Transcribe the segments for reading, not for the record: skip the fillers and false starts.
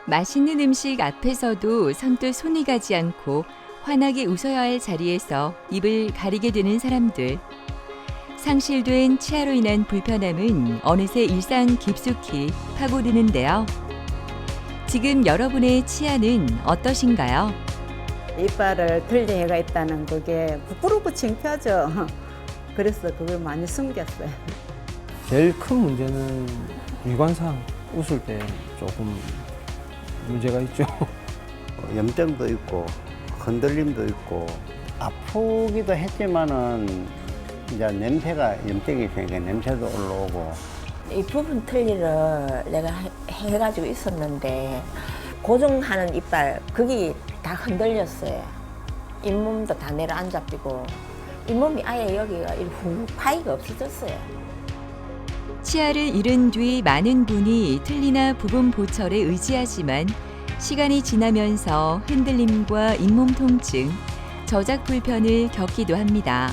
맛있는 음식 앞에서도 선뜻 손이 가지 않고 환하게 웃어야 할 자리에서 입을 가리게 되는 사람들. 상실된 치아로 인한 불편함은 어느새 일상 깊숙이 파고드는데요. 지금 여러분의 치아는 어떠신가요? 이빨을 틀리해가 있다는 그게 부끄럽고 창피하죠. 그래서 그걸 많이 숨겼어요. 제일 큰 문제는 미관상 웃을 때 조금 문제가 있죠. 염증도 있고 흔들림도 있고 아프기도 했지만은 이제 냄새가 염증이 있으니까 냄새도 올라오고 이 부분 틀니를 내가 해가지고 있었는데 고정하는 이빨 그게 다 흔들렸어요. 잇몸도 다 내려앉아삐고 잇몸이 아예 여기가 훅 파이가 없어졌어요. 치아를 잃은 뒤 많은 분이 틀니나 부분 보철에 의지하지만 시간이 지나면서 흔들림과 잇몸 통증, 저작 불편을 겪기도 합니다.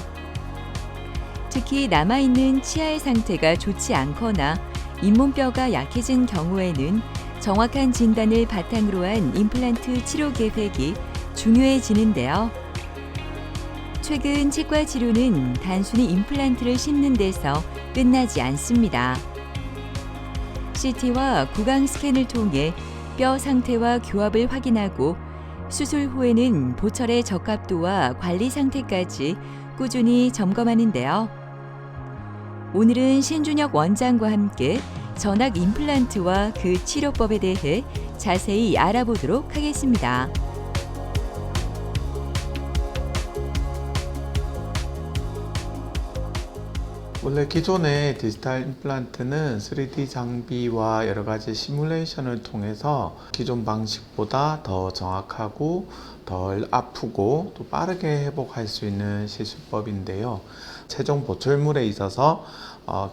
특히 남아있는 치아의 상태가 좋지 않거나 잇몸뼈가 약해진 경우에는 정확한 진단을 바탕으로 한 임플란트 치료 계획이 중요해지는데요. 최근 치과 치료는 단순히 임플란트를 심는 데서 끝나지 않습니다. CT와 구강 스캔을 통해 뼈 상태와 교합을 확인하고 수술 후에는 보철의 적합도와 관리 상태까지 꾸준히 점검하는데요. 오늘은 신준혁 원장과 함께 전악 임플란트와 그 치료법에 대해 자세히 알아보도록 하겠습니다. 원래 기존의 디지털 임플란트는 3D 장비와 여러 가지 시뮬레이션을 통해서 기존 방식보다 더 정확하고 덜 아프고 또 빠르게 회복할 수 있는 시술법인데요. 최종 보철물에 있어서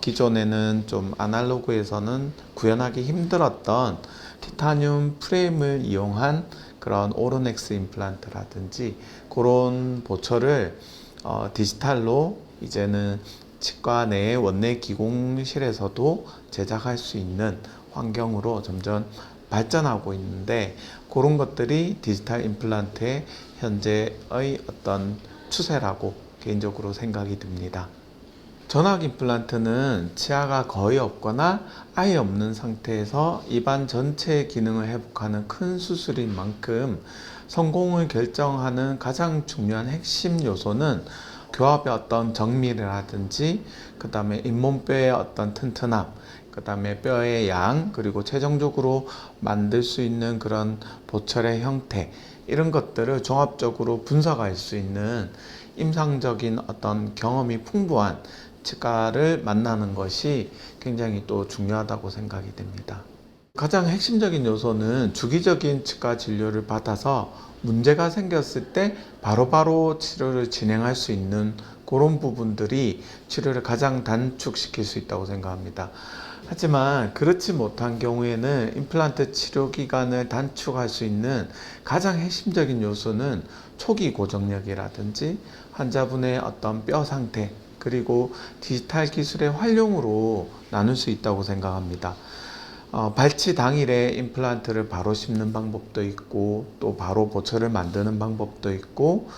기존에는 좀 아날로그에서는 구현하기 힘들었던 티타늄 프레임을 이용한 그런 오로넥스 임플란트라든지 그런 보철을 디지털로 이제는 치과 내 원내 기공실에서도 제작할 수 있는 환경으로 점점 발전하고 있는데 그런 것들이 디지털 임플란트의 현재의 어떤 추세라고 개인적으로 생각이 듭니다. 전악 임플란트는 치아가 거의 없거나 아예 없는 상태에서 입안 전체의 기능을 회복하는 큰 수술인 만큼 성공을 결정하는 가장 중요한 핵심 요소는 교합의 어떤 정밀이라든지 그 다음에 잇몸뼈의 어떤 튼튼함, 그 다음에 뼈의 양, 그리고 최종적으로 만들 수 있는 그런 보철의 형태, 이런 것들을 종합적으로 분석할 수 있는 임상적인 어떤 경험이 풍부한 치과를 만나는 것이 굉장히 또 중요하다고 생각이 됩니다. 가장 핵심적인 요소는 주기적인 치과 진료를 받아서 문제가 생겼을 때 바로바로 치료를 진행할 수 있는 그런 부분들이 치료를 가장 단축시킬 수 있다고 생각합니다. 하지만 그렇지 못한 경우에는 임플란트 치료 기간을 단축할 수 있는 가장 핵심적인 요소는 초기 고정력이라든지 환자분의 어떤 뼈 상태 그리고 디지털 기술의 활용으로 나눌 수 있다고 생각합니다. 발치 당일에 임플란트를 바로 심는 방법도 있고 또 바로 보철을 만드는 방법도 있고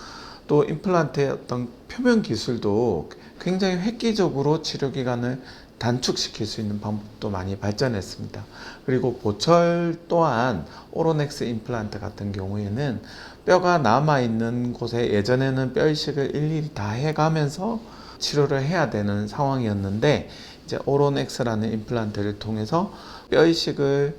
또 임플란트의 어떤 표면 기술도 굉장히 획기적으로 치료 기간을 단축시킬 수 있는 방법도 많이 발전했습니다. 그리고 보철 또한 오로넥스 임플란트 같은 경우에는 뼈가 남아있는 곳에 예전에는 뼈 이식을 일일이 다 해가면서 치료를 해야 되는 상황이었는데 이제 오로넥스라는 임플란트를 통해서 뼈 이식을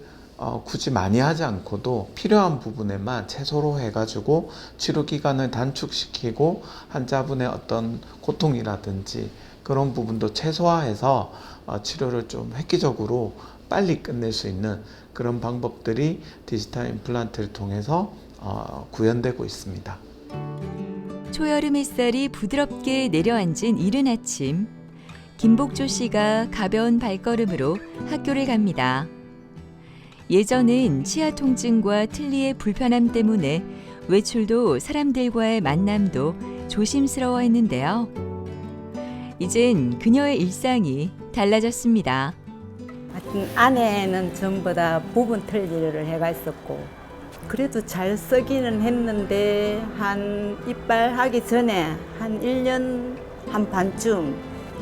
굳이 많이 하지 않고도 필요한 부분에만 최소로 해가지고 치료 기간을 단축시키고 환자분의 어떤 고통이라든지 그런 부분도 최소화해서 치료를 좀 획기적으로 빨리 끝낼 수 있는 그런 방법들이 디지털 임플란트를 통해서 구현되고 있습니다. 초여름 햇살이 부드럽게 내려앉은 이른 아침, 김복조 씨가 가벼운 발걸음으로 학교를 갑니다. 예전엔 치아 통증과 틀니의 불편함 때문에 외출도 사람들과의 만남도 조심스러워했는데요. 이젠 그녀의 일상이 달라졌습니다. 하여튼 안에는 전부 다 부분 틀니를 해가 있었고 그래도 잘 쓰기는 했는데 한 이빨 하기 전에 한 1년 한 반쯤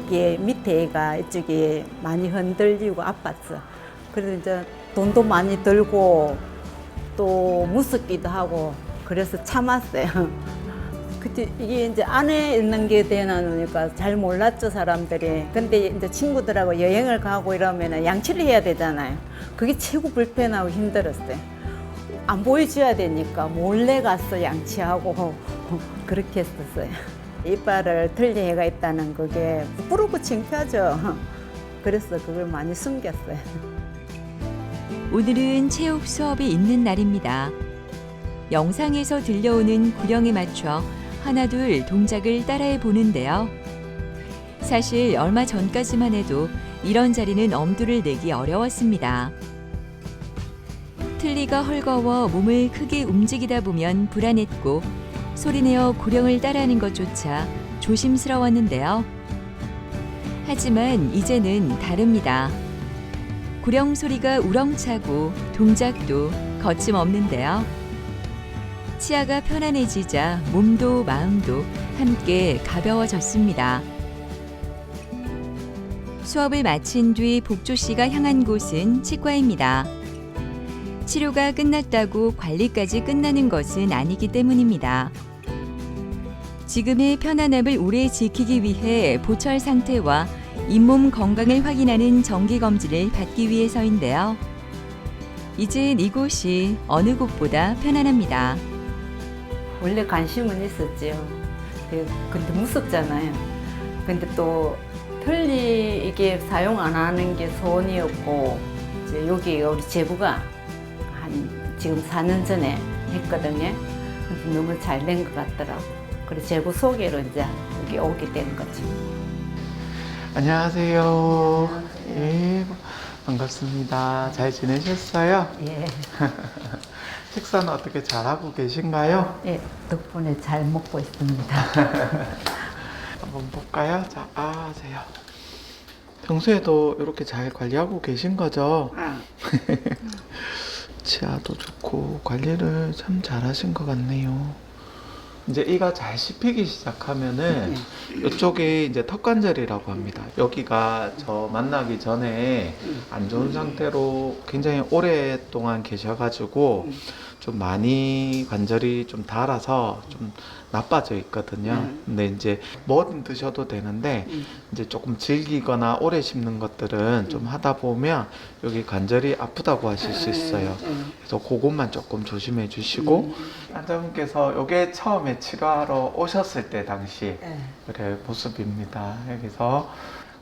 이게 밑에 애가 이쪽에 많이 흔들리고 아팠어. 그래서 이제 돈도 많이 들고 또 무섭기도 하고 그래서 참았어요. 그때 이게 이제 안에 있는 게 되나니까 잘 몰랐죠 사람들이. 근데 이제 친구들하고 여행을 가고 이러면은 양치를 해야 되잖아요. 그게 최고 불편하고 힘들었어요. 안 보여줘야 되니까 몰래 가서 양치하고 그렇게 했었어요. 이빨을 틀니해가 있다는 그게 부끄럽고 창피하죠. 그래서 그걸 많이 숨겼어요. 오늘은 체육 수업이 있는 날입니다. 영상에서 들려오는 구령에 맞춰 하나둘 동작을 따라해 보는데요. 사실 얼마 전까지만 해도 이런 자리는 엄두를 내기 어려웠습니다. 틀니가 헐거워 몸을 크게 움직이다 보면 불안했고 소리내어 구령을 따라하는 것조차 조심스러웠는데요. 하지만 이제는 다릅니다. 구령 소리가 우렁차고 동작도 거침없는데요. 치아가 편안해지자 몸도 마음도 함께 가벼워졌습니다. 수업을 마친 뒤 복조 씨가 향한 곳은 치과입니다. 치료가 끝났다고 관리까지 끝나는 것은 아니기 때문입니다. 지금의 편안함을 오래 지키기 위해 보철 상태와 잇몸 건강을 확인하는 정기검진을 받기 위해서인데요. 이젠 이곳이 어느 곳보다 편안합니다. 원래 관심은 있었지요. 근데 무섭잖아요. 근데 또 틀니 이게 사용 안 하는 게 소원이었고 이제 여기 우리 제부가 한 지금 4년 전에 했거든요. 근데 너무 잘 된 것 같더라고. 그래서 제부 소개로 이제 여기 오게 된 거죠. 안녕하세요. 예, 반갑습니다. 잘 지내셨어요? 예, 식사는 어떻게 잘하고 계신가요? 예, 덕분에 잘 먹고 있습니다. 한번 볼까요? 자, 하세요. 평소에도 이렇게 잘 관리하고 계신 거죠? 치아도 좋고 관리를 참 잘하신 것 같네요. 이제 이가 잘 씹히기 시작하면은 이쪽에 이제 턱관절이라고 합니다. 여기가 저 만나기 전에 안 좋은 상태로 굉장히 오랫동안 계셔가지고 좀 많이 관절이 좀 닳아서 좀 나빠져 있거든요. 근데 이제 뭐든 드셔도 되는데 이제 조금 질기거나 오래 씹는 것들은 좀 하다 보면 여기 관절이 아프다고 하실 수 있어요. 그래서 그것만 조금 조심해 주시고 환자분께서 요게 처음에 치료하러 오셨을 때 당시 그래 모습입니다. 여기서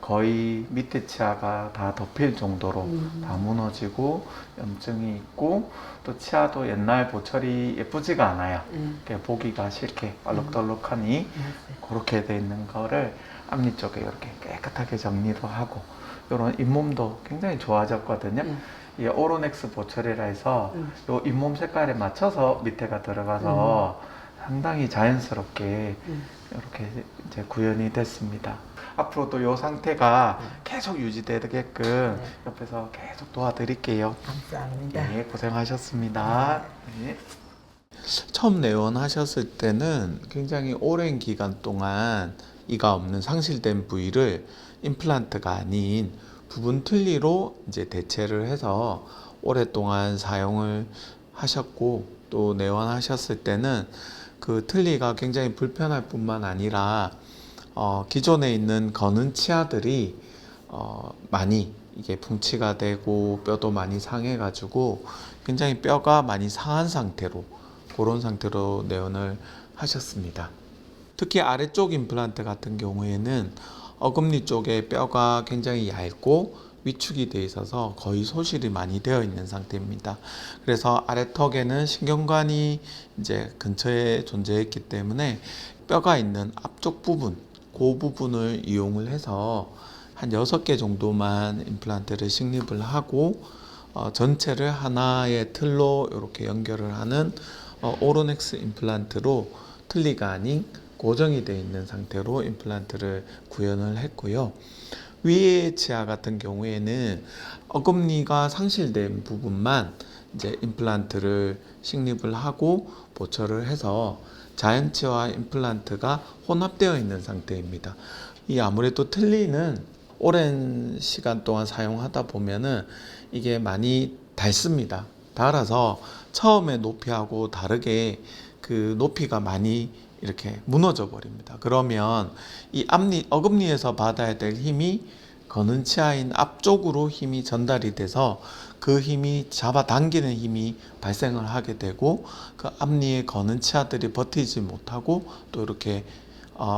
거의 밑에 치아가 다 덮일 정도로 다 무너지고 염증이 있고 또 치아도 옛날 보철이 예쁘지가 않아요. 이렇게 보기가 싫게 얼룩덜룩하니 그렇게 돼 있는 거를 앞니 쪽에 이렇게 깨끗하게 정리도 하고 이런 잇몸도 굉장히 좋아졌거든요. 이 오로넥스 보철이라 해서 요 잇몸 색깔에 맞춰서 밑에가 들어가서 상당히 자연스럽게 이렇게 이제 구현이 됐습니다. 앞으로도 이 상태가 계속 유지되게끔 옆에서 계속 도와드릴게요. 감사합니다. 네, 고생하셨습니다. 네. 처음 내원하셨을 때는 굉장히 오랜 기간 동안 이가 없는 상실된 부위를 임플란트가 아닌 부분 틀니로 이제 대체를 해서 오랫동안 사용을 하셨고 또 내원하셨을 때는 그 틀니가 굉장히 불편할 뿐만 아니라 기존에 있는 거는 치아들이 많이 이게 분치가 되고 뼈도 많이 상해가지고 굉장히 뼈가 많이 상한 상태로 그런 상태로 내원을 하셨습니다. 특히 아래쪽 임플란트 같은 경우에는 어금니 쪽에 뼈가 굉장히 얇고 위축이 되어 있어서 거의 소실이 많이 되어 있는 상태입니다. 그래서 아래턱에는 신경관이 이제 근처에 존재했기 때문에 뼈가 있는 앞쪽 부분, 그 부분을 이용을 해서 한 6개 정도만 임플란트를 식립을 하고 전체를 하나의 틀로 이렇게 연결을 하는 오로넥스 임플란트로 틀니가 아닌 고정이 되어 있는 상태로 임플란트를 구현을 했고요. 위의 치아 같은 경우에는 어금니가 상실된 부분만 이제 임플란트를 식립을 하고 보철을 해서 자연치와 임플란트가 혼합되어 있는 상태입니다. 이 아무래도 틀니는 오랜 시간 동안 사용하다 보면은 이게 많이 닳습니다. 닳아서 처음에 높이하고 다르게 그 높이가 많이 이렇게 무너져 버립니다. 그러면 이 어금니에서 받아야 될 힘이 거는 치아인 앞쪽으로 힘이 전달이 돼서 그 힘이 잡아당기는 힘이 발생을 하게 되고 그 앞니에 거는 치아들이 버티지 못하고 또 이렇게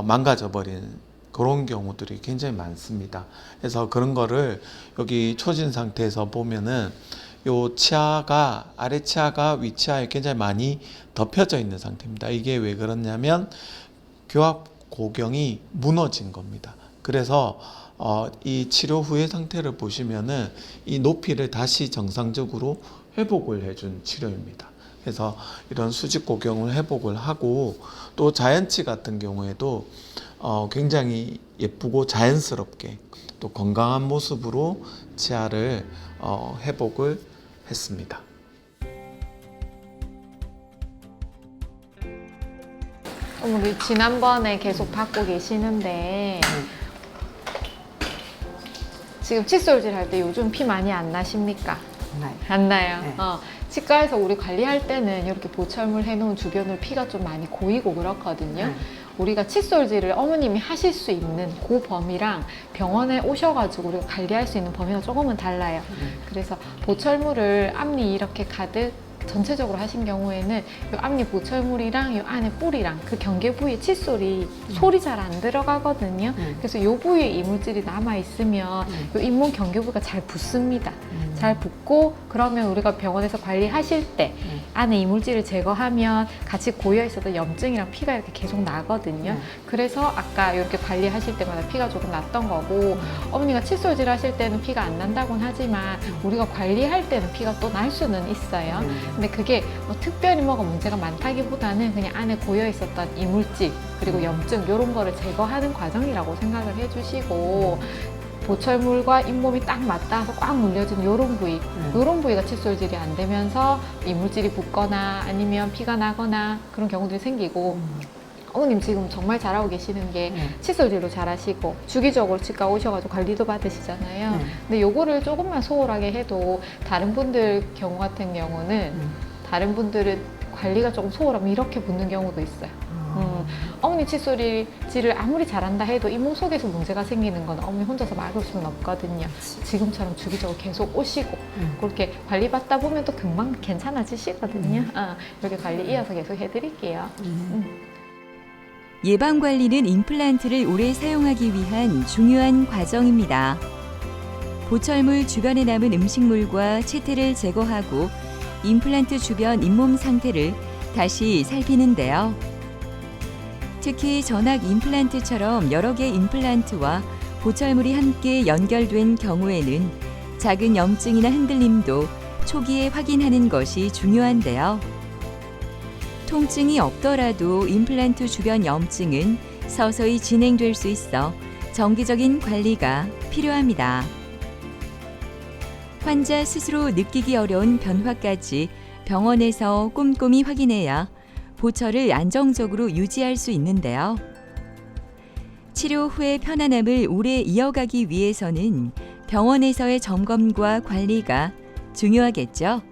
망가져 버리는 그런 경우들이 굉장히 많습니다. 그래서 그런 거를 여기 초진 상태에서 보면은 요 치아가 아래 치아가 위 치아에 굉장히 많이 덮여져 있는 상태입니다. 이게 왜 그러냐면 교합 고경이 무너진 겁니다. 그래서 이 치료 후의 상태를 보시면은 이 높이를 다시 정상적으로 회복을 해준 치료입니다. 그래서 이런 수직 고경을 회복을 하고 또 자연치 같은 경우에도 굉장히 예쁘고 자연스럽게 또 건강한 모습으로 치아를 회복을 했습니다. 우리 지난번에 계속 받고 계시는데 지금 칫솔질 할 때 요즘 피 많이 안 나십니까? 나요. 안 나요. 네. 치과에서 우리 관리할 때는 이렇게 보철물 해놓은 주변을 피가 좀 많이 고이고 그렇거든요. 우리가 칫솔질을 어머님이 하실 수 있는 그 범위랑 병원에 오셔가지고 우리가 관리할 수 있는 범위가 조금은 달라요. 그래서 보철물을 앞니 이렇게 가득 전체적으로 하신 경우에는 이 앞니 보철물이랑 이 안에 뿌리랑 그 경계 부위에 칫솔이 소리 잘 안 들어가거든요. 그래서 이 부위에 이물질이 남아 있으면 이 잇몸 경계 부위가 잘 붓습니다. 잘 붓고 그러면 우리가 병원에서 관리하실 때 안에 이물질을 제거하면 같이 고여 있어도 염증이랑 피가 이렇게 계속 나거든요. 그래서 아까 이렇게 관리하실 때마다 피가 조금 났던 거고 어머니가 칫솔질 하실 때는 피가 안 난다고는 하지만 우리가 관리할 때는 피가 또 날 수는 있어요. 근데 그게 뭐 특별히 뭐가 문제가 많다기보다는 그냥 안에 고여 있었던 이물질 그리고 염증 이런 거를 제거하는 과정이라고 생각을 해주시고 보철물과 잇몸이 딱 맞닿아서 꽉 눌려진 이런 부위 이런 부위가 칫솔질이 안 되면서 이물질이 붓거나 아니면 피가 나거나 그런 경우들이 생기고 어머님 지금 정말 잘하고 계시는 게 칫솔질도 잘하시고 주기적으로 치과 오셔가지고 관리도 받으시잖아요. 근데 요거를 조금만 소홀하게 해도 다른 분들 경우 같은 경우는 다른 분들은 관리가 조금 소홀하면 이렇게 붓는 경우도 있어요. 어머니 칫솔질을 아무리 잘한다 해도 잇몸 속에서 문제가 생기는 건 어머니 혼자서 막을 수는 없거든요. 지금처럼 주기적으로 계속 오시고 그렇게 관리받다 보면 또 금방 괜찮아지시거든요. 이렇게 관리 이어서 계속 해드릴게요. 예방관리는 임플란트를 오래 사용하기 위한 중요한 과정입니다. 보철물 주변에 남은 음식물과 체태를 제거하고 임플란트 주변 잇몸 상태를 다시 살피는데요. 특히 전악 임플란트처럼 여러 개의 임플란트와 보철물이 함께 연결된 경우에는 작은 염증이나 흔들림도 초기에 확인하는 것이 중요한데요. 통증이 없더라도 임플란트 주변 염증은 서서히 진행될 수 있어 정기적인 관리가 필요합니다. 환자 스스로 느끼기 어려운 변화까지 병원에서 꼼꼼히 확인해야 보철을 안정적으로 유지할 수 있는데요. 치료 후의 편안함을 오래 이어가기 위해서는 병원에서의 점검과 관리가 중요하겠죠.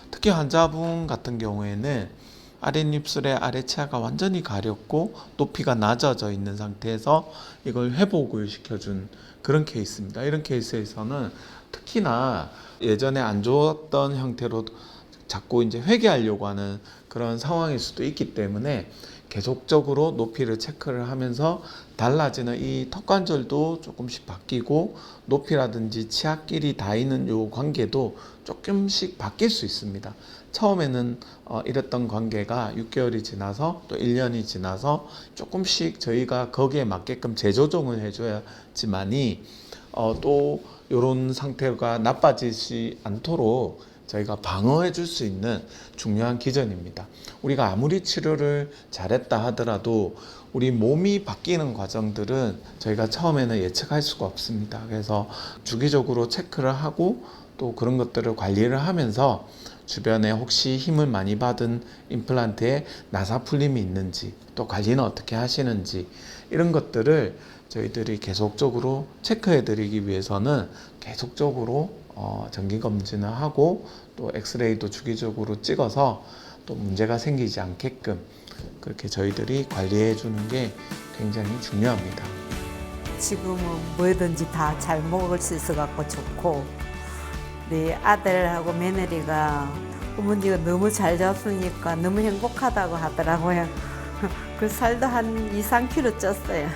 특히 환자분 같은 경우에는 아랫입술의 아래치아가 완전히 가렵고 높이가 낮아져 있는 상태에서 이걸 회복을 시켜준 그런 케이스입니다. 이런 케이스에서는 특히나 예전에 안 좋았던 형태로 자꾸 이제 회귀하려고 하는 그런 상황일 수도 있기 때문에 계속적으로 높이를 체크를 하면서 달라지는 이 턱관절도 조금씩 바뀌고 높이라든지 치아끼리 닿이는 요 관계도 조금씩 바뀔 수 있습니다. 처음에는 이랬던 관계가 6개월이 지나서 또 1년이 지나서 조금씩 저희가 거기에 맞게끔 재조정을 해줘야지만이 또 이런 상태가 나빠지지 않도록 저희가 방어해 줄 수 있는 중요한 기전입니다. 우리가 아무리 치료를 잘했다 하더라도 우리 몸이 바뀌는 과정들은 저희가 처음에는 예측할 수가 없습니다. 그래서 주기적으로 체크를 하고 또 그런 것들을 관리를 하면서 주변에 혹시 힘을 많이 받은 임플란트에 나사풀림이 있는지 또 관리는 어떻게 하시는지 이런 것들을 저희들이 계속적으로 체크해 드리기 위해서는 계속적으로 정기검진을 하고 또 엑스레이도 주기적으로 찍어서 또 문제가 생기지 않게끔 그렇게 저희들이 관리해 주는 게 굉장히 중요합니다. 지금은 뭐든지 다 잘 먹을 수 있어 갖고 좋고 우리 아들하고 며느리가 어머니가 너무 잘 잡수니까 너무 행복하다고 하더라고요. 그 살도 한 2, 3kg 쪘어요.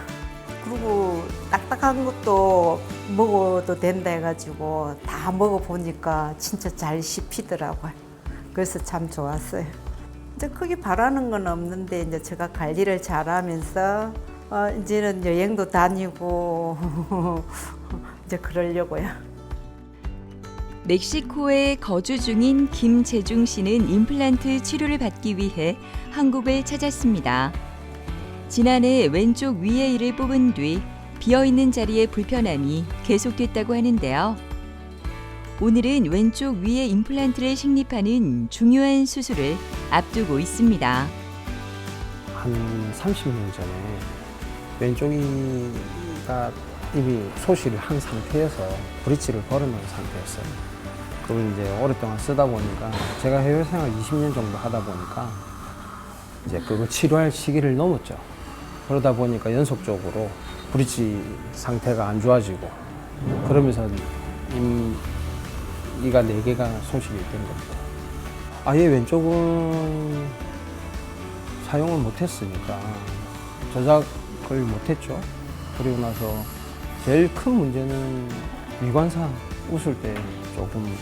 그리고 딱딱한 것도 먹어도 된다 해가지고 다 먹어보니까 진짜 잘 씹히더라고요. 그래서 참 좋았어요. 이제 크게 바라는 건 없는데 이제 제가 관리를 잘하면서 이제는 여행도 다니고 이제 그러려고요. 멕시코에 거주 중인 김재중 씨는 임플란트 치료를 받기 위해 한국을 찾았습니다. 지난해 왼쪽 위에 이를 뽑은 뒤 비어있는 자리의 불편함이 계속됐다고 하는데요. 오늘은 왼쪽 위에 임플란트를 식립하는 중요한 수술을 앞두고 있습니다. 한 30년 전에 왼쪽이가 이미 소실을 한 상태여서 브릿지를 걸어놓은 상태였어요. 그걸 이제 오랫동안 쓰다 보니까 제가 해외 생활 20년 정도 하다 보니까 이제 그거 치료할 시기를 넘었죠. 그러다 보니까 연속적으로 브릿지 상태가 안 좋아지고 그러면서 이가 4개가 소실이 된 겁니다. 아예 왼쪽은 사용을 못했으니까 조작을 못했죠. 그리고 나서 제일 큰 문제는 미관상 웃을 때 조금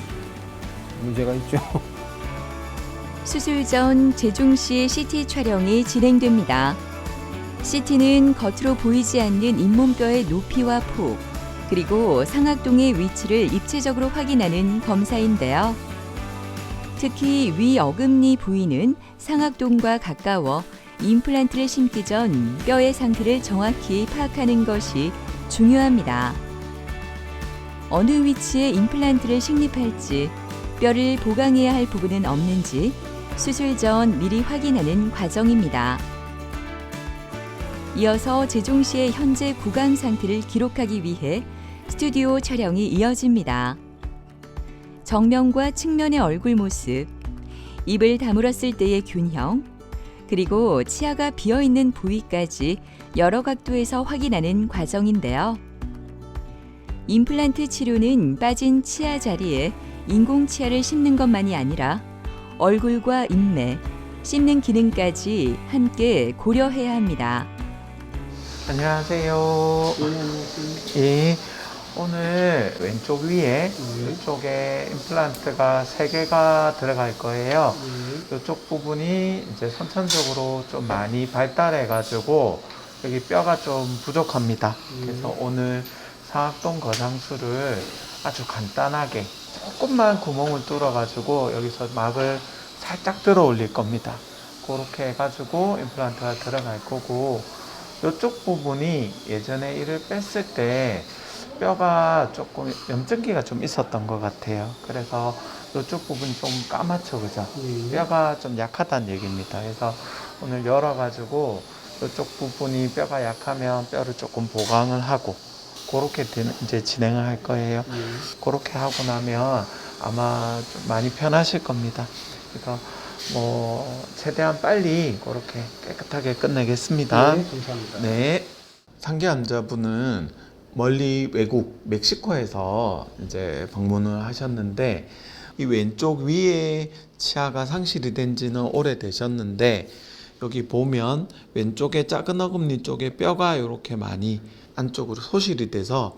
문제가 있죠. 수술 전 재중 씨의 CT 촬영이 진행됩니다. CT는 겉으로 보이지 않는 잇몸뼈의 높이와 폭, 그리고 상악동의 위치를 입체적으로 확인하는 검사인데요. 특히 위 어금니 부위는 상악동과 가까워 임플란트를 심기 전 뼈의 상태를 정확히 파악하는 것이 중요합니다. 어느 위치에 임플란트를 식립할지, 뼈를 보강해야 할 부분은 없는지 수술 전 미리 확인하는 과정입니다. 이어서 재종 씨의 현재 구강 상태를 기록하기 위해 스튜디오 촬영이 이어집니다. 정면과 측면의 얼굴 모습, 입을 다물었을 때의 균형, 그리고 치아가 비어있는 부위까지 여러 각도에서 확인하는 과정인데요. 임플란트 치료는 빠진 치아 자리에 인공 치아를 심는 것만이 아니라 얼굴과 인매, 씹는 기능까지 함께 고려해야 합니다. 안녕하세요. 예, 오늘 왼쪽 위에 이쪽에 임플란트가 3개가 들어갈 거예요. 이쪽 부분이 이제 선천적으로 좀 많이 발달해 가지고 여기 뼈가 좀 부족합니다. 그래서 오늘 상악동 거상술을 아주 간단하게 조금만 구멍을 뚫어 가지고 여기서 막을 살짝 들어 올릴 겁니다. 그렇게 해 가지고 임플란트가 들어갈 거고, 이쪽 부분이 예전에 이를 뺐을 때 뼈가 조금 염증기가 좀 있었던 것 같아요. 그래서 이쪽 부분이 좀 까맣죠, 그죠? 뼈가 좀 약하다는 얘기입니다. 그래서 오늘 열어가지고 이쪽 부분이 뼈가 약하면 뼈를 조금 보강을 하고 그렇게 이제 진행을 할 거예요. 그렇게 하고 나면 아마 좀 많이 편하실 겁니다. 그래서 최대한 빨리 그렇게 깨끗하게 끝내겠습니다. 네, 감사합니다. 네. 상계 환자분은 멀리 외국 멕시코에서 이제 방문을 하셨는데, 이 왼쪽 위에 치아가 상실이 된 지는 오래되셨는데, 여기 보면 왼쪽에 작은 어금니 쪽에 뼈가 이렇게 많이 안쪽으로 소실이 돼서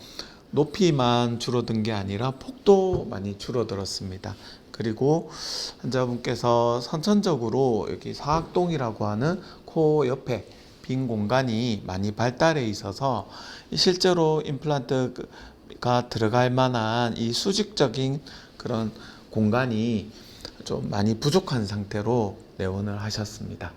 높이만 줄어든 게 아니라 폭도 많이 줄어들었습니다. 그리고 환자분께서 선천적으로 여기 사악동이라고 하는 코 옆에 빈 공간이 많이 발달해 있어서 실제로 임플란트가 들어갈 만한 이 수직적인 그런 공간이 좀 많이 부족한 상태로 내원을 하셨습니다.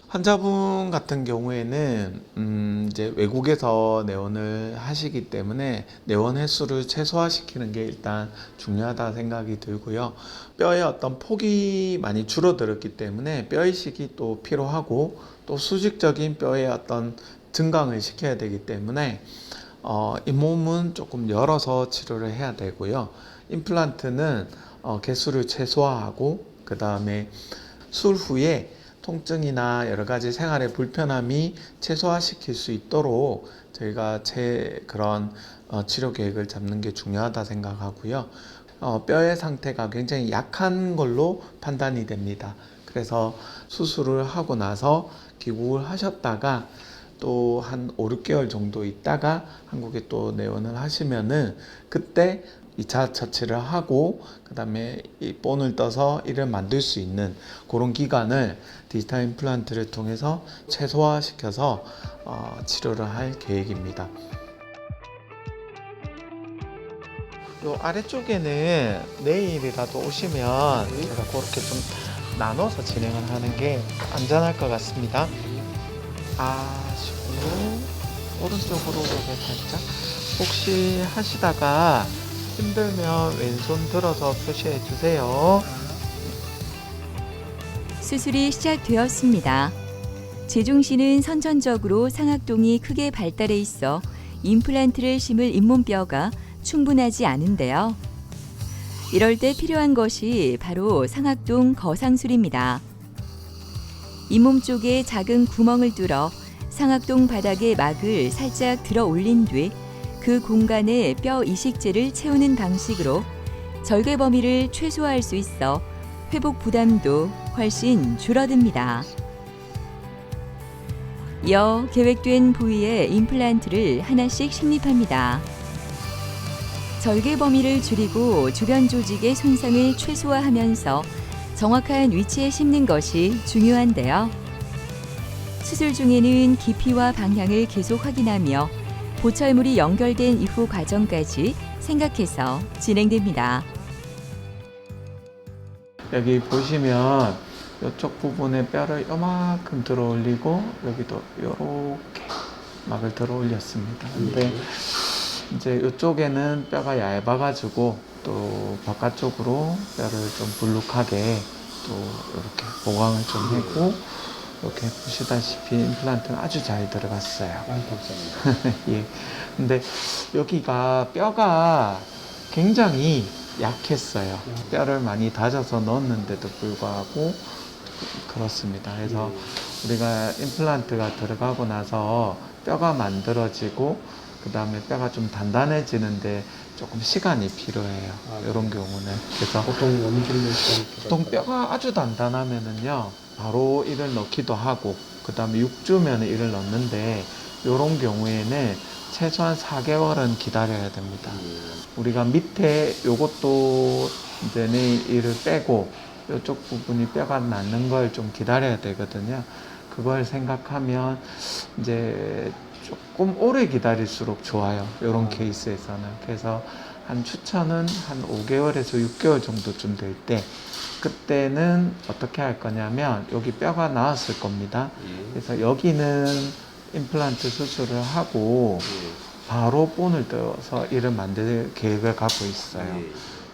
환자분 같은 경우에는 이제 외국에서 내원을 하시기 때문에 내원 횟수를 최소화시키는 게 일단 중요하다 생각이 들고요. 뼈의 어떤 폭이 많이 줄어들었기 때문에 뼈 이식이 또 필요하고 또 수직적인 뼈의 어떤 증강을 시켜야 되기 때문에 잇몸은 조금 열어서 치료를 해야 되고요. 임플란트는 개수를 최소화하고 그 다음에 술 후에 통증이나 여러 가지 생활의 불편함이 최소화시킬 수 있도록 저희가 그런 치료 계획을 잡는 게 중요하다 생각하고요. 뼈의 상태가 굉장히 약한 걸로 판단이 됩니다. 그래서 수술을 하고 나서 귀국을 하셨다가 또 한 5, 6개월 정도 있다가 한국에 또 내원을 하시면은 그때 2차 처치를 하고 그 다음에 이 본을 떠서 이를 만들 수 있는 그런 기간을 디지털 임플란트를 통해서 최소화시켜서 치료를 할 계획입니다. 요 아래쪽에는 내일이라도 오시면 제가 그렇게 좀 나눠서 진행을 하는 게 안전할 것 같습니다. 아시고 오른쪽으로 이렇게 살짝 혹시 하시다가 힘들면 왼손 들어서 표시해 주세요. 수술이 시작되었습니다. 재중 씨는 선천적으로 상악동이 크게 발달해 있어 임플란트를 심을 잇몸뼈가 충분하지 않은데요. 이럴 때 필요한 것이 바로 상악동 거상술입니다. 잇몸 쪽에 작은 구멍을 뚫어 상악동 바닥에 막을 살짝 들어 올린 뒤 그 공간에 뼈 이식제를 채우는 방식으로 절개 범위를 최소화할 수 있어 회복 부담도 훨씬 줄어듭니다. 이어 계획된 부위에 임플란트를 하나씩 식립합니다. 절개 범위를 줄이고 주변 조직의 손상을 최소화하면서 정확한 위치에 심는 것이 중요한데요. 수술 중에는 깊이와 방향을 계속 확인하며 보철물이 연결된 이후 과정까지 생각해서 진행됩니다. 여기 보시면 이쪽 부분에 뼈를 요만큼 들어 올리고 여기도 이렇게 막을 들어 올렸습니다. 근데 이제 이쪽에는 뼈가 얇아가지고 또 바깥쪽으로 뼈를 좀 불룩하게 또 이렇게 보강을 좀 하고 이렇게 보시다시피 임플란트는 아주 잘 들어갔어요. 예. 근데 여기가 뼈가 굉장히 약했어요. 뼈를 많이 다져서 넣었는데도 불구하고 그렇습니다. 그래서 우리가 임플란트가 들어가고 나서 뼈가 만들어지고 그 다음에 뼈가 좀 단단해지는데 조금 시간이 필요해요. 이런 경우는. 그래서 보통 뼈가 아주 단단하면은요, 바로 이를 넣기도 하고, 그 다음에 6주면 이를 넣는데, 이런 경우에는 최소한 4개월은 기다려야 됩니다. 우리가 밑에 요것도 이제 이를 빼고, 이쪽 부분이 뼈가 낫는 걸 좀 기다려야 되거든요. 그걸 생각하면 이제 조금 오래 기다릴수록 좋아요. 이런 케이스에서는. 그래서 한 추천은 한 5개월에서 6개월 정도쯤 될 때, 그때는 어떻게 할 거냐면 여기 뼈가 나왔을 겁니다. 그래서 여기는 임플란트 수술을 하고 바로 본을 떠서 이를 만들 계획을 갖고 있어요.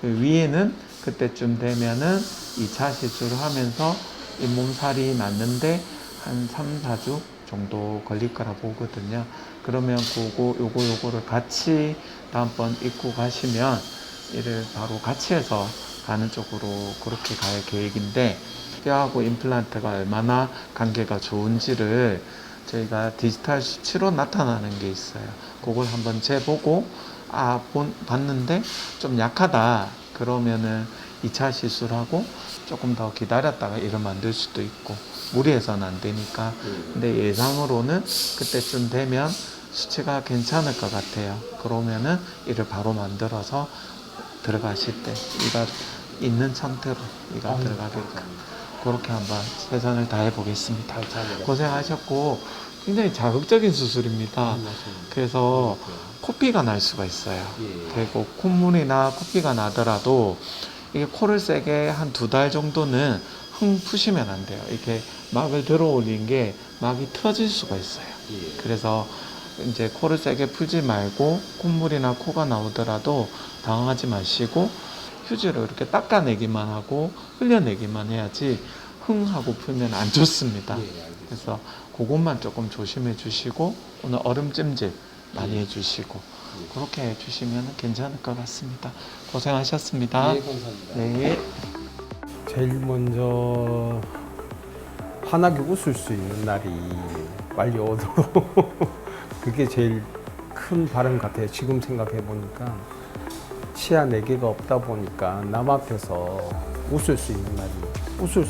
그 위에는 그때쯤 되면은 2차 시술을 하면서 잇몸살이 났는데 한 3, 4주 정도 걸릴 거라 보거든요. 그러면 요거를 같이 다음번 입고 가시면 이를 바로 같이 해서 가는 쪽으로 그렇게 갈 계획인데, 뼈하고 임플란트가 얼마나 관계가 좋은지를 저희가 디지털 수치로 나타나는 게 있어요. 그걸 한번 재보고 봤는데 좀 약하다 그러면은 2차 시술하고 조금 더 기다렸다가 이를 만들 수도 있고, 무리해서는 안 되니까. 근데 예상으로는 그때쯤 되면 수치가 괜찮을 것 같아요. 그러면은 이를 바로 만들어서 들어가실 때 이가 있는 상태로 이가 들어가게끔 그렇게 한번 최선을 다해 보겠습니다. 고생하셨고, 굉장히 자극적인 수술입니다. 그래서 코피가 날 수가 있어요. 그리고 콧물이나 코피가 나더라도 이게 코를 세게 한 2달 정도는 흥 푸시면 안 돼요. 이렇게 막을 들어 올린 게 막이 터질 수가 있어요. 그래서 이제 코를 세게 풀지 말고 콧물이나 코가 나오더라도 당황하지 마시고 휴지로 이렇게 닦아내기만 하고 흘려내기만 해야지 흥 하고 풀면 안 좋습니다. 그래서 그것만 조금 조심해 주시고 오늘 얼음 찜질 많이 해주시고 그렇게 해주시면 괜찮을 것 같습니다. 고생하셨습니다. 감사합니다. 네. 제일 먼저 환하게 웃을 수 있는 날이 빨리 오도록 그게 제일 큰 바람 같아요. 지금 생각해 보니까 치아 4개가 없다 보니까 남 앞에서 웃을 수 있는 날이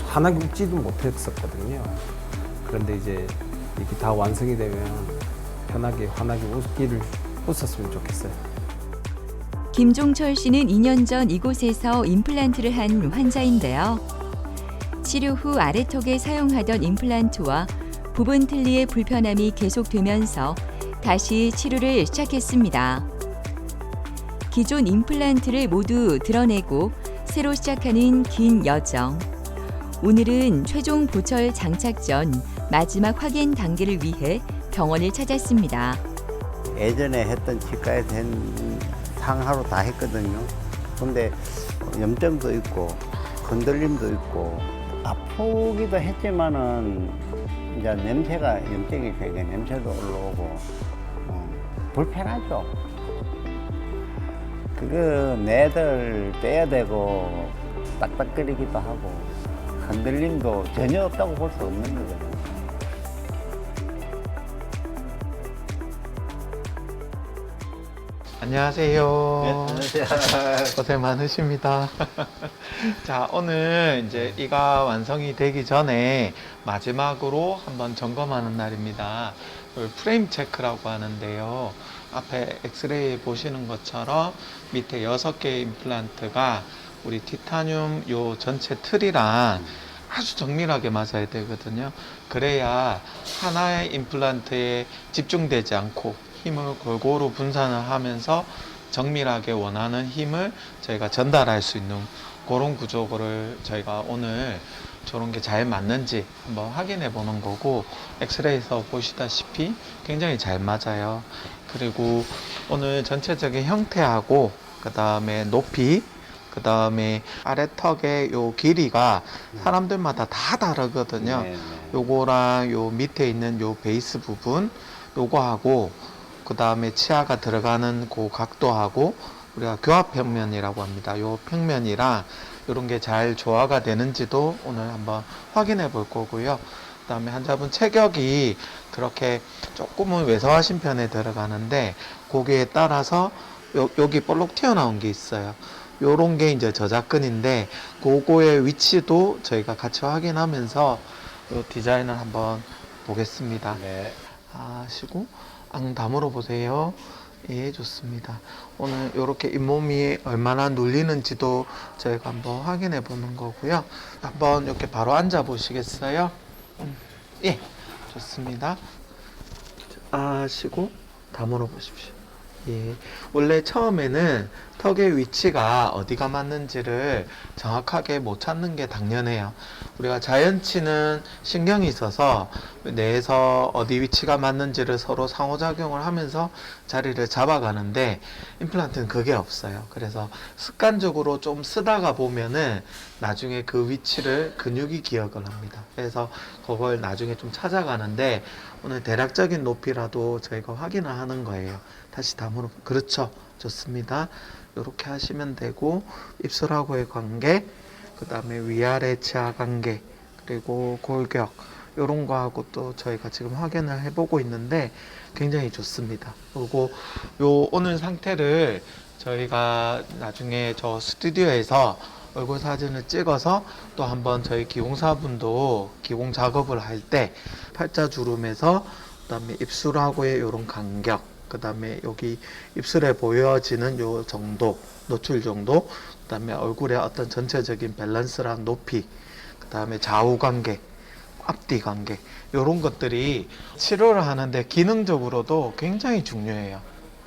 환하게 웃지도 못했었거든요. 그런데 이제 이렇게 다 완성이 되면 편하게 환하게 웃었으면 좋겠어요. 김종철 씨는 2년 전 이곳에서 임플란트를 한 환자인데요. 치료 후 아래턱에 사용하던 임플란트와 부분 틀니의 불편함이 계속되면서 다시 치료를 시작했습니다. 기존 임플란트를 모두 드러내고 새로 시작하는 긴 여정. 오늘은 최종 보철 장착 전 마지막 확인 단계를 위해 병원을 찾았습니다. 예전에 했던 치과에서 상하로 다 했거든요. 근데 염증도 있고 건들림도 있고 아프기도 했지만은 이제 냄새가 염증이 되게 냄새도 올라오고 불편하죠. 그거 내들 떼야 되고 딱딱거리기도 하고 흔들림도 전혀 없다고 볼 수 없는 거거든요. 안녕하세요. 고생 많으십니다. 자, 오늘 이제 이가 완성이 되기 전에 마지막으로 한번 점검하는 날입니다. 프레임 체크라고 하는데요. 앞에 엑스레이 보시는 것처럼 밑에 6개의 임플란트가 우리 티타늄 요 전체 틀이랑 아주 정밀하게 맞아야 되거든요. 그래야 하나의 임플란트에 집중되지 않고 힘을 골고루 분산을 하면서 정밀하게 원하는 힘을 저희가 전달할 수 있는 그런 구조를 저희가 오늘 저런 게 잘 맞는지 한번 확인해 보는 거고, 엑스레이에서 보시다시피 굉장히 잘 맞아요. 그리고 오늘 전체적인 형태하고 그 다음에 높이, 그 다음에 아래턱의 요 길이가 사람들마다 다 다르거든요. 요거랑 요 밑에 있는 요 베이스 부분 요거하고 그 다음에 치아가 들어가는 그 각도하고 우리가 교합 평면이라고 합니다. 요 평면이랑 이런 게 잘 조화가 되는지도 오늘 한번 확인해 볼 거고요. 그 다음에 환자분 체격이 그렇게 조금은 왜소하신 편에 들어가는데 거기에 따라서 여기 볼록 튀어나온 게 있어요. 요런 게 이제 저작근인데 그거의 위치도 저희가 같이 확인하면서 요 디자인을 한번 보겠습니다. 네. 하시고 다물어 보세요. 예, 좋습니다. 오늘 이렇게 잇몸이 얼마나 눌리는지도 저희가 한번 확인해 보는 거고요. 한번 이렇게 바로 앉아 보시겠어요? 예, 좋습니다. 하시고 다물어 보십시오. 예, 원래 처음에는 턱의 위치가 어디가 맞는지를 정확하게 못 찾는 게 당연해요. 우리가 자연치는 신경이 있어서 뇌에서 어디 위치가 맞는지를 서로 상호작용을 하면서 자리를 잡아가는데 임플란트는 그게 없어요. 그래서 습관적으로 좀 쓰다가 보면은 나중에 그 위치를 근육이 기억을 합니다. 그래서 그걸 나중에 좀 찾아가는데 오늘 대략적인 높이라도 저희가 확인을 하는 거예요. 다시 다물어. 그렇죠. 좋습니다. 이렇게 하시면 되고, 입술하고의 관계, 그 다음에 위아래 치아 관계, 그리고 골격 이런 거하고 또 저희가 지금 확인을 해보고 있는데 굉장히 좋습니다. 그리고 요 오늘 상태를 저희가 나중에 저 스튜디오에서 얼굴 사진을 찍어서 또 한번 저희 기공사분도 기공 작업을 할 때 팔자주름에서 그다음에 입술하고의 이런 간격, 그 다음에 여기 입술에 보여지는 요 정도, 노출 정도, 그 다음에 얼굴의 어떤 전체적인 밸런스랑 높이, 그 다음에 좌우 관계, 앞뒤 관계, 이런 것들이 치료를 하는데 기능적으로도 굉장히 중요해요.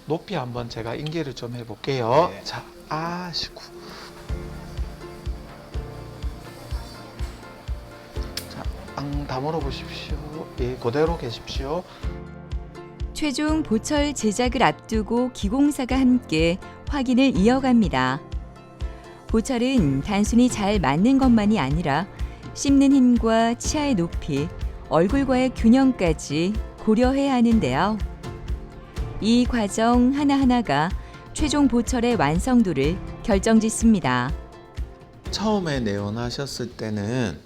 높이 한번 제가 인계를 좀 해볼게요. 네. 자, 아시고. 땅 다물어 보십시오. 예, 그대로 계십시오. 최종 보철 제작을 앞두고 기공사가 함께 확인을 이어갑니다. 보철은 단순히 잘 맞는 것만이 아니라 씹는 힘과 치아의 높이, 얼굴과의 균형까지 고려해야 하는데요. 이 과정 하나하나가 최종 보철의 완성도를 결정짓습니다. 처음에 내원하셨을 때는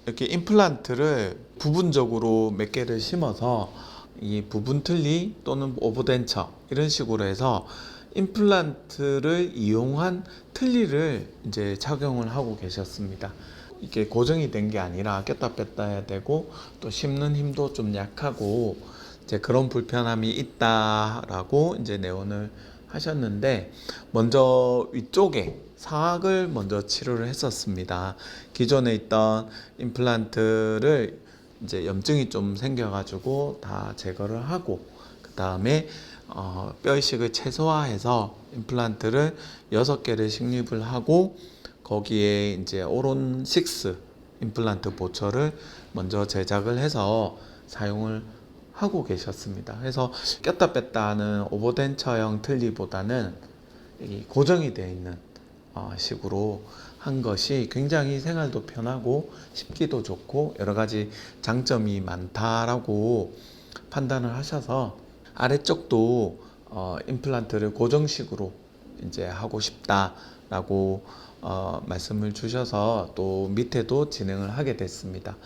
이렇게 임플란트를 부분적으로 몇 개를 심어서 이 부분 틀니 또는 오버덴처 이런 식으로 해서 임플란트를 이용한 틀니를 이제 착용을 하고 계셨습니다. 이게 고정이 된 게 아니라 꼈다 뺐다 해야 되고 또 씹는 힘도 좀 약하고 이제 그런 불편함이 있다라고 이제 내원을 하셨는데 먼저 위쪽에 상악을 먼저 치료를 했었습니다. 기존에 있던 임플란트를 이제 염증이 좀 생겨가지고 다 제거를 하고 그 다음에 뼈 이식을 최소화해서 임플란트를 6개를 식립을 하고 거기에 이제 오론 6 임플란트 보철을 먼저 제작을 해서 사용을 하고 계셨습니다. 그래서 꼈다 뺐다 하는 오버덴처형 틀니보다는 고정이 되어 있는 식으로 한 것이 굉장히 생활도 편하고 씹기도 좋고 여러 가지 장점이 많다라고 판단을 하셔서 아래쪽도 임플란트를 고정식으로 이제 하고 싶다라고 말씀을 주셔서 또 밑에도 진행을 하게 됐습니다.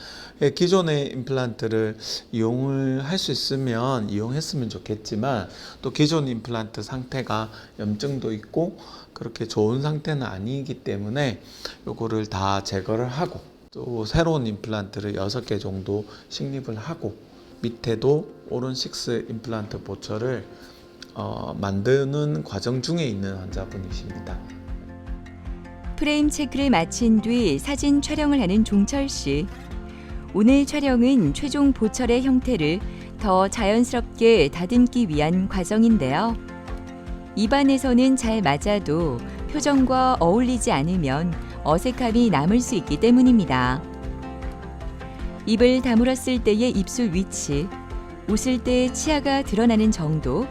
기존의 임플란트를 이용을 할 수 있으면 이용했으면 좋겠지만 또 기존 임플란트 상태가 염증도 있고 그렇게 좋은 상태는 아니기 때문에 요거를 다 제거를 하고 또 새로운 임플란트를 6개 정도 식립을 하고 밑에도 오론 6 임플란트 보철을 만드는 과정 중에 있는 환자분이십니다. 프레임 체크를 마친 뒤 사진 촬영을 하는 종철 씨. 오늘 촬영은 최종 보철의 형태를 더 자연스럽게 다듬기 위한 과정인데요. 입안에서는 잘 맞아도 표정과 어울리지 않으면 어색함이 남을 수 있기 때문입니다. 입을 다물었을 때의 입술 위치, 웃을 때 치아가 드러나는 정도,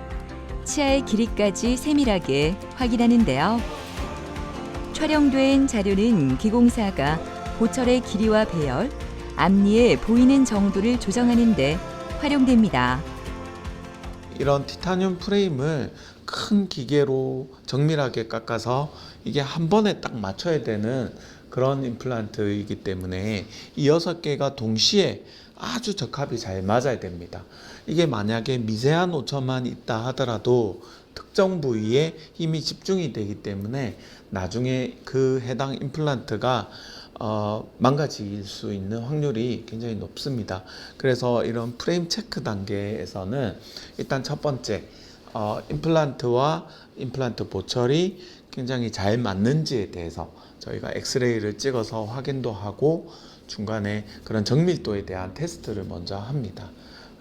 치아의 길이까지 세밀하게 확인하는데요. 촬영된 자료는 기공사가 보철의 길이와 배열, 앞니에 보이는 정도를 조정하는 데 활용됩니다. 이런 티타늄 프레임을 큰 기계로 정밀하게 깎아서 이게 한 번에 딱 맞춰야 되는 그런 임플란트이기 때문에 이 6개가 동시에 아주 적합이 잘 맞아야 됩니다. 이게 만약에 미세한 오차만 있다 하더라도 특정 부위에 힘이 집중이 되기 때문에 나중에 그 해당 임플란트가 망가질 수 있는 확률이 굉장히 높습니다. 그래서 이런 프레임 체크 단계에서는 일단 첫 번째 임플란트와 임플란트 보철이 굉장히 잘 맞는지에 대해서 저희가 엑스레이를 찍어서 확인도 하고 중간에 그런 정밀도에 대한 테스트를 먼저 합니다.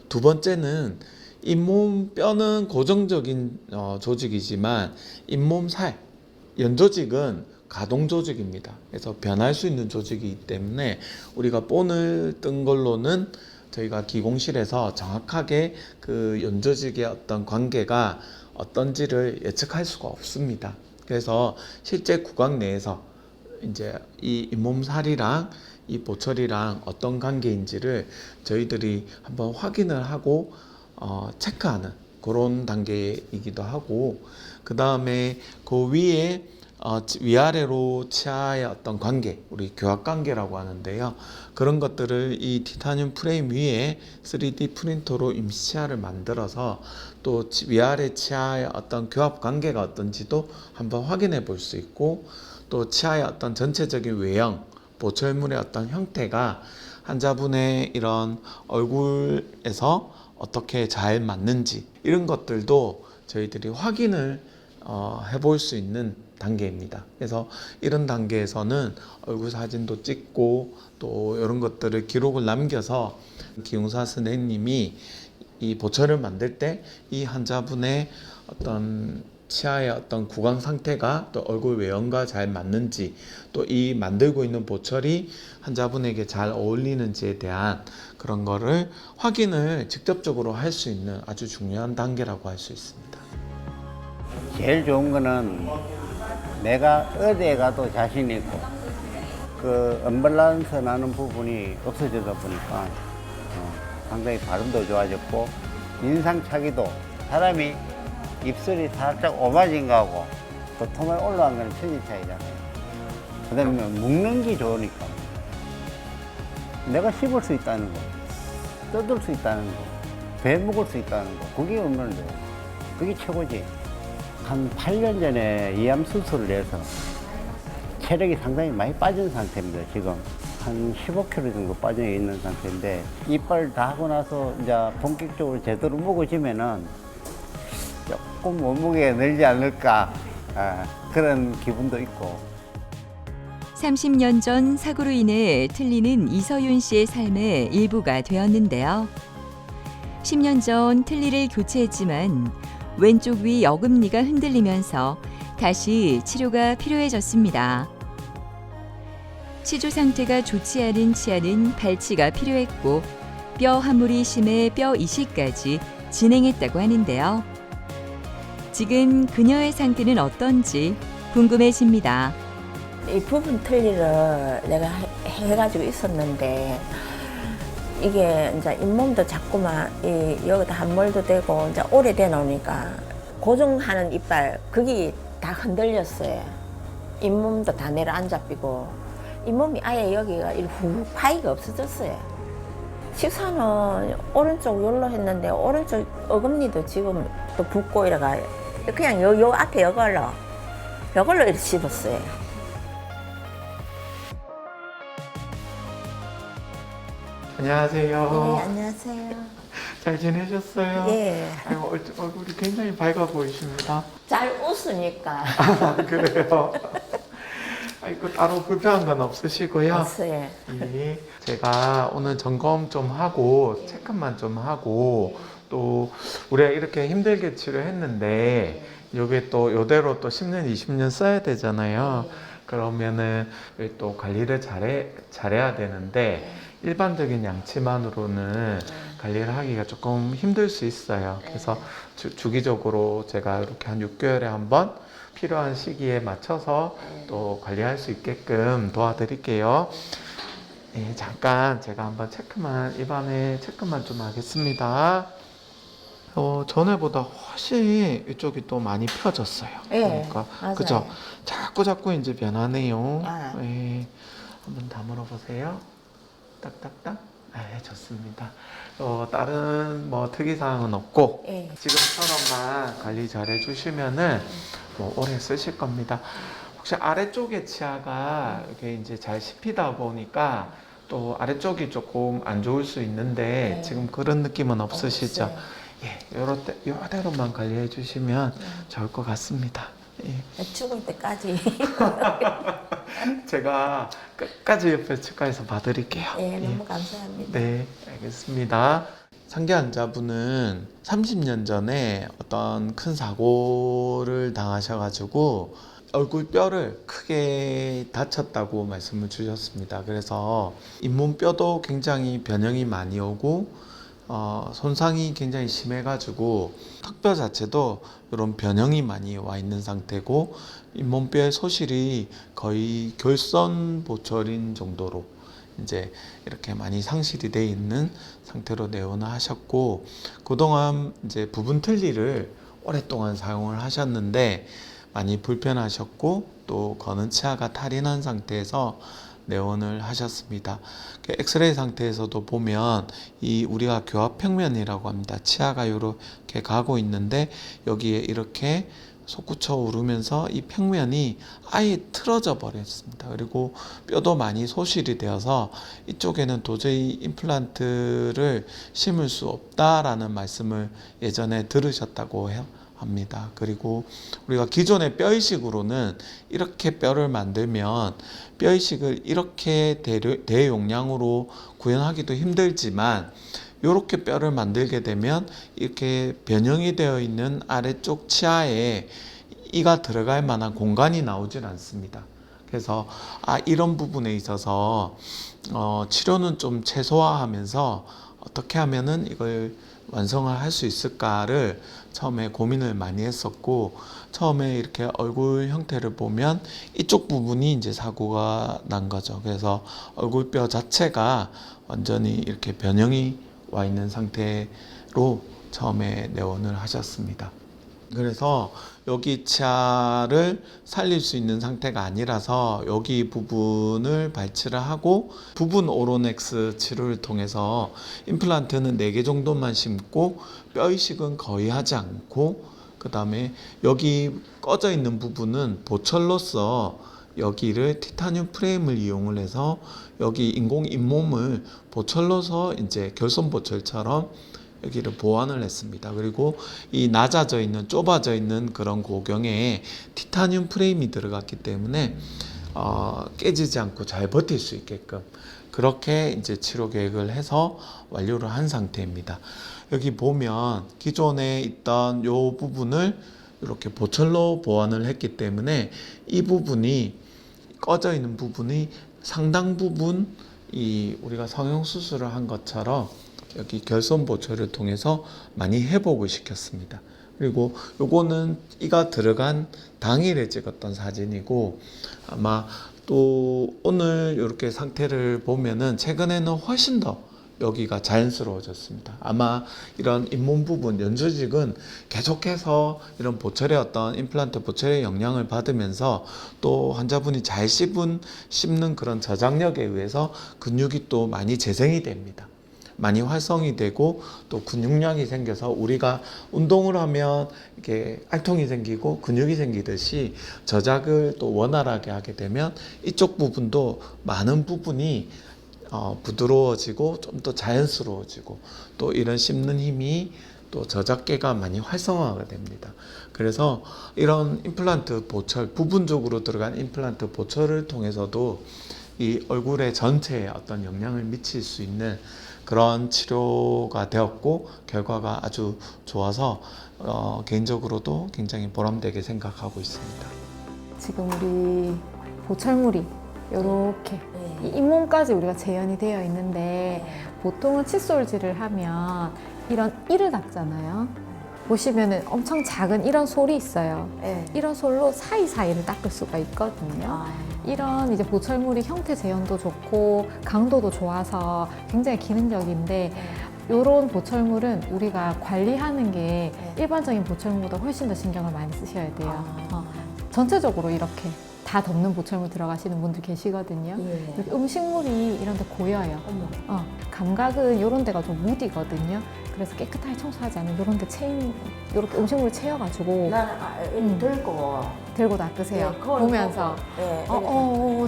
두 번째는 잇몸 뼈는 고정적인 조직이지만 잇몸 살, 연조직은 가동 조직입니다. 그래서 변할 수 있는 조직이기 때문에 우리가 본을 뜬 걸로는 저희가 기공실에서 정확하게 그 연조직의 어떤 관계가 어떤지를 예측할 수가 없습니다. 그래서 실제 구강 내에서 이제 이 잇몸살이랑 이 보철이랑 어떤 관계인지를 저희들이 한번 확인을 하고 체크하는 그런 단계이기도 하고 그 다음에 그 위에 위아래로 치아의 어떤 관계, 우리 교합 관계라고 하는데요. 그런 것들을 이 티타늄 프레임 위에 3D 프린터로 임시 치아를 만들어서 또 위아래 치아의 어떤 교합 관계가 어떤지도 한번 확인해 볼 수 있고 또 치아의 어떤 전체적인 외형, 보철물의 어떤 형태가 환자분의 이런 얼굴에서 어떻게 잘 맞는지 이런 것들도 저희들이 확인을 해볼 수 있는 단계입니다. 그래서 이런 단계에서는 얼굴 사진도 찍고 또 이런 것들을 기록을 남겨서 기용사 선생님이 이 보철을 만들 때 이 환자분의 어떤 치아의 어떤 구강 상태가 또 얼굴 외형과 잘 맞는지, 또 이 만들고 있는 보철이 환자분에게 잘 어울리는지에 대한 그런 거를 확인을 직접적으로 할 수 있는 아주 중요한 단계라고 할 수 있습니다. 제일 좋은 거는 내가 어디에 가도 자신 있고 그 언밸런스 나는 부분이 없어지다 보니까 상당히 발음도 좋아졌고 인상착의도 사람이 입술이 살짝 오마진 거하고 도톰하게 올라간 거는 천지 차이잖아요. 그 다음에 묶는 게 좋으니까 내가 씹을 수 있다는 거, 뜯을 수 있다는 거, 배 먹을 수 있다는 거, 그게 얼마나 좋아요. 그게 최고지. 한 8년 전에 이암 수술을 해서 체력이 상당히 많이 빠진 상태입니다. 지금 한 15kg 정도 빠져 있는 상태인데 이빨 다 하고 나서 이제 본격적으로 제대로 먹어지면은 조금 몸무게가 늘지 않을까 그런 기분도 있고. 30년 전 사고로 인해 틀니는 이서윤 씨의 삶의 일부가 되었는데요. 10년 전 틀니를 교체했지만 왼쪽 위 어금니가 흔들리면서 다시 치료가 필요해졌습니다. 치주 상태가 좋지 않은 치아는 발치가 필요했고 뼈 함몰이 심해 뼈 이식까지 진행했다고 하는데요. 지금 그녀의 상태는 어떤지 궁금해집니다. 이 부분 틀니를 내가 해가지고 있었는데 이게 이제 잇몸도 자꾸만 여기다 함몰도 되고 이제 오래돼 놓으니까 고정하는 이빨 그게 다 흔들렸어요. 잇몸도 다 내려앉아삐고 잇몸이 아예 여기가 훅 파이가 없어졌어요. 식사는 오른쪽 열로 했는데 오른쪽 어금니도 지금 또 붓고 이래가 그냥 요 앞에 이걸로 이렇게 씹었어요. 안녕하세요. 네, 안녕하세요. 잘 지내셨어요? 예. 아이고, 얼굴이 굉장히 밝아 보이십니다. 잘 웃으니까 그래요? 아이고, 따로 불편한 건 없으시고요. 없어요. 예, 제가 오늘 점검 좀 하고 체크만 좀 하고 또 우리가 이렇게 힘들게 치료했는데 이게 또 이대로 또 10년, 20년 써야 되잖아요. 그러면은 또 관리를 잘해야 되는데 일반적인 양치만으로는 관리를 하기가 조금 힘들 수 있어요. 그래서 주기적으로 제가 이렇게 한 6개월에 한 번 필요한 시기에 맞춰서 또 관리할 수 있게끔 도와드릴게요. 네, 잠깐 제가 한번 입안에 체크만 좀 하겠습니다. 전에보다 훨씬 이쪽이 또 많이 펴졌어요. 예, 그러니까 맞아요. 그죠? 자꾸 이제 변하네요. 아. 네, 한번 다물어 보세요. 딱딱딱. 네, 좋습니다. 다른 뭐 특이사항은 없고 예. 지금처럼만 관리 잘 해주시면은 뭐 오래 쓰실 겁니다. 혹시 아래쪽에 치아가 이렇게 이제 잘 씹히다 보니까 또 아래쪽이 조금 안 좋을 수 있는데 네. 지금 그런 느낌은 없으시죠? 없어요. 예, 요대로만 관리해 주시면 좋을 것 같습니다. 예. 죽을 때까지. 제가 끝까지 옆에 치과에서 봐드릴게요. 예, 너무 감사합니다. 네, 알겠습니다. 상계 환자분은 30년 전에 어떤 큰 사고를 당하셔가지고 얼굴 뼈를 크게 다쳤다고 말씀을 주셨습니다. 그래서 잇몸뼈도 굉장히 변형이 많이 오고 손상이 굉장히 심해가지고 턱뼈 자체도 이런 변형이 많이 와 있는 상태고 잇몸뼈의 소실이 거의 결선 보철인 정도로 이제 이렇게 많이 상실이 돼 있는 상태로 내원을 하셨고 그동안 이제 부분 틀니를 오랫동안 사용을 하셨는데 많이 불편하셨고 또 거는 치아가 탈이 난 상태에서 내원을 하셨습니다. 엑스레이 상태에서도 보면 이 우리가 교합 평면이라고 합니다. 치아가 이렇게 가고 있는데 여기에 이렇게 솟구쳐 오르면서 이 평면이 아예 틀어져 버렸습니다. 그리고 뼈도 많이 소실이 되어서 이쪽에는 도저히 임플란트를 심을 수 없다라는 말씀을 예전에 들으셨다고 합니다. 그리고 우리가 기존의 뼈이식으로는 이렇게 뼈를 만들면 뼈이식을 이렇게 대용량으로 구현하기도 힘들지만 이렇게 뼈를 만들게 되면 이렇게 변형이 되어 있는 아래쪽 치아에 이가 들어갈 만한 공간이 나오질 않습니다. 그래서 이런 부분에 있어서 치료는 좀 최소화하면서 어떻게 하면은 이걸 완성을 할 수 있을까를 처음에 고민을 많이 했었고, 처음에 이렇게 얼굴 형태를 보면 이쪽 부분이 이제 사고가 난 거죠. 그래서 얼굴뼈 자체가 완전히 이렇게 변형이 와 있는 상태로 처음에 내원을 하셨습니다. 그래서 여기 치아를 살릴 수 있는 상태가 아니라서 여기 부분을 발치를 하고 부분 오로넥스 치료를 통해서 임플란트는 4개 정도만 심고 뼈 이식은 거의 하지 않고, 그 다음에 여기 꺼져 있는 부분은 보철로서 여기를 티타늄 프레임을 이용을 해서 여기 인공 잇몸을 보철로서 이제 결손 보철처럼 여기를 보완을 했습니다. 그리고 이 낮아져 있는, 좁아져 있는 그런 고경에 티타늄 프레임이 들어갔기 때문에 깨지지 않고 잘 버틸 수 있게끔 그렇게 이제 치료 계획을 해서 완료를 한 상태입니다. 여기 보면 기존에 있던 요 부분을 이렇게 보철로 보완을 했기 때문에 이 부분이 꺼져 있는 부분이 상당 부분 우리가 성형 수술을 한 것처럼 여기 결손 보철을 통해서 많이 회복을 시켰습니다. 그리고 요거는 이가 들어간 당일에 찍었던 사진이고, 아마 또 오늘 이렇게 상태를 보면은 최근에는 훨씬 더 여기가 자연스러워졌습니다. 아마 이런 잇몸 부분, 연조직은 계속해서 이런 보철의 어떤 임플란트 보철의 영향을 받으면서 또 환자분이 잘 씹는 그런 저장력에 의해서 근육이 또 많이 재생이 됩니다. 많이 활성이 되고 또 근육량이 생겨서 우리가 운동을 하면 이렇게 알통이 생기고 근육이 생기듯이 저작을 또 원활하게 하게 되면 이쪽 부분도 많은 부분이 부드러워지고 좀 더 자연스러워지고 또 이런 씹는 힘이 또 저작계가 많이 활성화가 됩니다. 그래서 이런 임플란트 보철, 부분적으로 들어간 임플란트 보철을 통해서도 이 얼굴의 전체에 어떤 영향을 미칠 수 있는 그런 치료가 되었고 결과가 아주 좋아서 개인적으로도 굉장히 보람되게 생각하고 있습니다. 지금 우리 보철물이 이렇게 이 잇몸까지 우리가 재현이 되어 있는데, 보통은 칫솔질을 하면 이런 이를 닦잖아요. 보시면은 엄청 작은 이런 솔이 있어요. 이런 솔로 사이사이를 닦을 수가 있거든요. 이런 이제 보철물이 형태 재현도 좋고 강도도 좋아서 굉장히 기능적인데, 이런 보철물은 우리가 관리하는 게 일반적인 보철물보다 훨씬 더 신경을 많이 쓰셔야 돼요. 전체적으로 이렇게 다 덮는 보철물 들어가시는 분들 계시거든요. 이렇게 음식물이 이런 데 고여요. 감각은 이런 데가 좀 무디거든요. 그래서 깨끗하게 청소하지 않으면 이런 데 이렇게 음식물이 채여가지고 들고 닦으세요. 보면서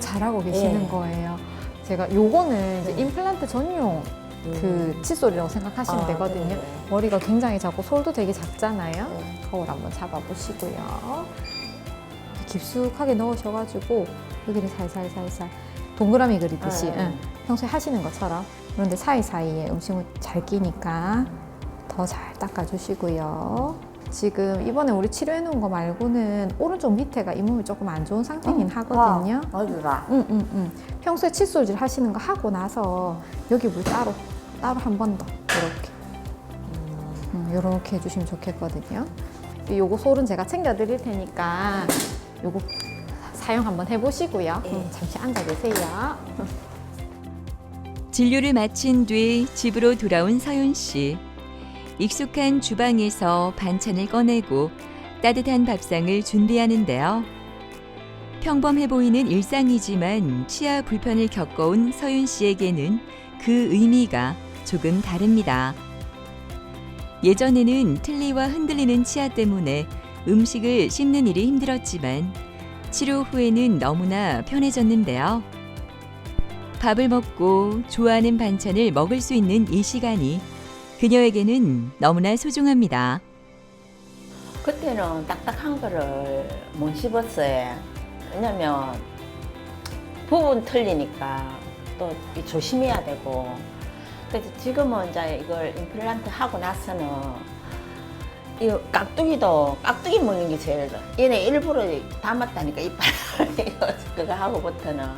잘하고 계시는 거예요. 제가 요거는 이제 임플란트 전용 그 칫솔이라고 생각하시면 되거든요. 머리가 굉장히 작고 솔도 되게 작잖아요. 거울 한번 잡아보시고요. 깊숙하게 넣으셔가지고 여기를 살살살살 동그라미 그리듯이 평소에 하시는 것처럼, 그런데 사이사이에 음식물 잘 끼니까 더 잘 닦아주시고요. 지금 이번에 우리 치료해 놓은 거 말고는 오른쪽 밑에가 잇몸이 조금 안 좋은 상태긴 하거든요. 평소에 칫솔질 하시는 거 하고 나서 여기 물 따로 한 번 더 이렇게 해주시면 좋겠거든요. 요거 솔은 제가 챙겨드릴 테니까 요거 사용 한번 해보시고요. 잠시 앉아 계세요. 진료를 마친 뒤 집으로 돌아온 서윤 씨. 익숙한 주방에서 반찬을 꺼내고 따뜻한 밥상을 준비하는데요. 평범해 보이는 일상이지만 치아 불편을 겪어온 서윤 씨에게는 그 의미가 조금 다릅니다. 예전에는 틀니와 흔들리는 치아 때문에 음식을 씹는 일이 힘들었지만 치료 후에는 너무나 편해졌는데요. 밥을 먹고 좋아하는 반찬을 먹을 수 있는 이 시간이 그녀에게는 너무나 소중합니다. 그때는 딱딱한 거를 못 씹었어요. 왜냐면 부분 틀리니까 또 조심해야 되고. 그래서 지금은 이제 이걸 임플란트 하고 나서는 이 깍두기 먹는 게 제일 얘네 일부러 담았다니까 이빨 그거 하고부터는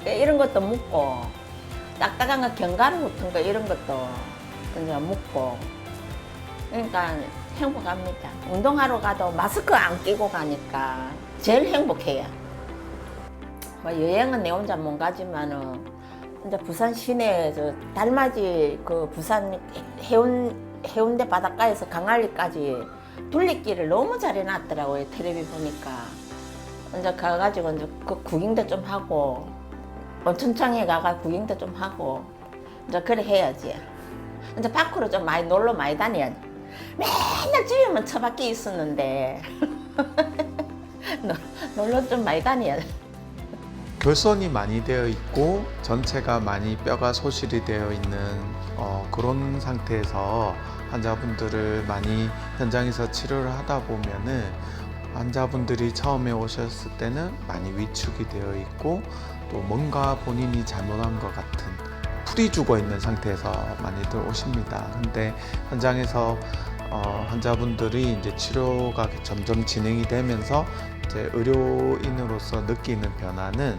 이런 것도 먹고 딱딱한 거 견과류 같은 거 이런 것도 이제 먹고 그러니까 행복합니다. 운동하러 가도 마스크 안 끼고 가니까 제일 행복해요. 뭐 여행은 내 혼자 못 가지만은 이제 부산 시내 저 달맞이 그 부산 해운대 바닷가에서 강안리까지 둘레길을 너무 잘 해놨더라고요. 텔레비 보니까 이제 가가지고 이제 그 구경도 좀 하고 온천장에 가가 구경도 좀 하고 이제 그래 해야지. 이제 밖으로 좀 놀러 많이 다녀야지. 맨날 집에만 처박혀 있었는데 놀러 좀 많이 다녀야지. 결손이 많이 되어 있고 전체가 많이 뼈가 소실이 되어 있는 그런 상태에서 환자분들을 많이 현장에서 치료를 하다 보면은 환자분들이 처음에 오셨을 때는 많이 위축이 되어 있고 또 뭔가 본인이 잘못한 것 같은 풀이 죽어 있는 상태에서 많이들 오십니다. 근데 현장에서 환자분들이 이제 치료가 점점 진행이 되면서 이제 의료인으로서 느끼는 변화는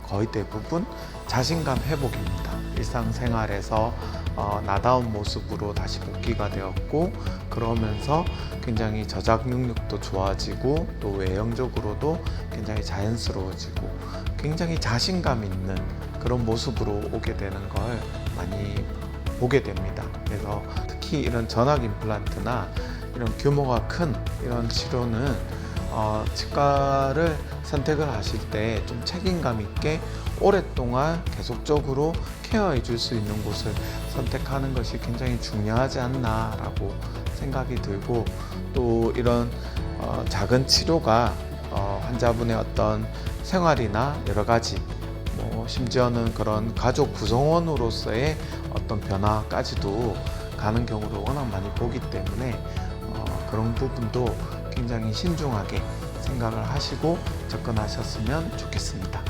거의 대부분 자신감 회복입니다. 일상생활에서 나다운 모습으로 다시 복귀가 되었고 그러면서 굉장히 저작 능력도 좋아지고 또 외형적으로도 굉장히 자연스러워지고 굉장히 자신감 있는 그런 모습으로 오게 되는 걸 많이 보게 됩니다. 그래서 특히 이런 전학 임플란트나 이런 규모가 큰 이런 치료는 치과를 선택을 하실 때 좀 책임감 있게 오랫동안 계속적으로 케어해 줄 수 있는 곳을 선택하는 것이 굉장히 중요하지 않나라고 생각이 들고 또 이런 작은 치료가 환자분의 어떤 생활이나 여러 가지 심지어는 그런 가족 구성원으로서의 어떤 변화까지도 가는 경우를 워낙 많이 보기 때문에 그런 부분도 굉장히 신중하게 생각을 하시고 접근하셨으면 좋겠습니다.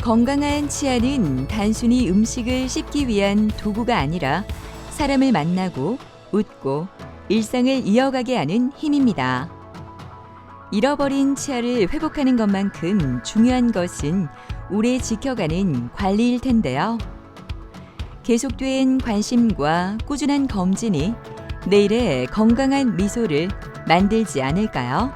건강한 치아는 단순히 음식을 씹기 위한 도구가 아니라 사람을 만나고 웃고 일상을 이어가게 하는 힘입니다. 잃어버린 치아를 회복하는 것만큼 중요한 것은 오래 지켜가는 관리일 텐데요. 계속된 관심과 꾸준한 검진이 내일의 건강한 미소를 만들지 않을까요?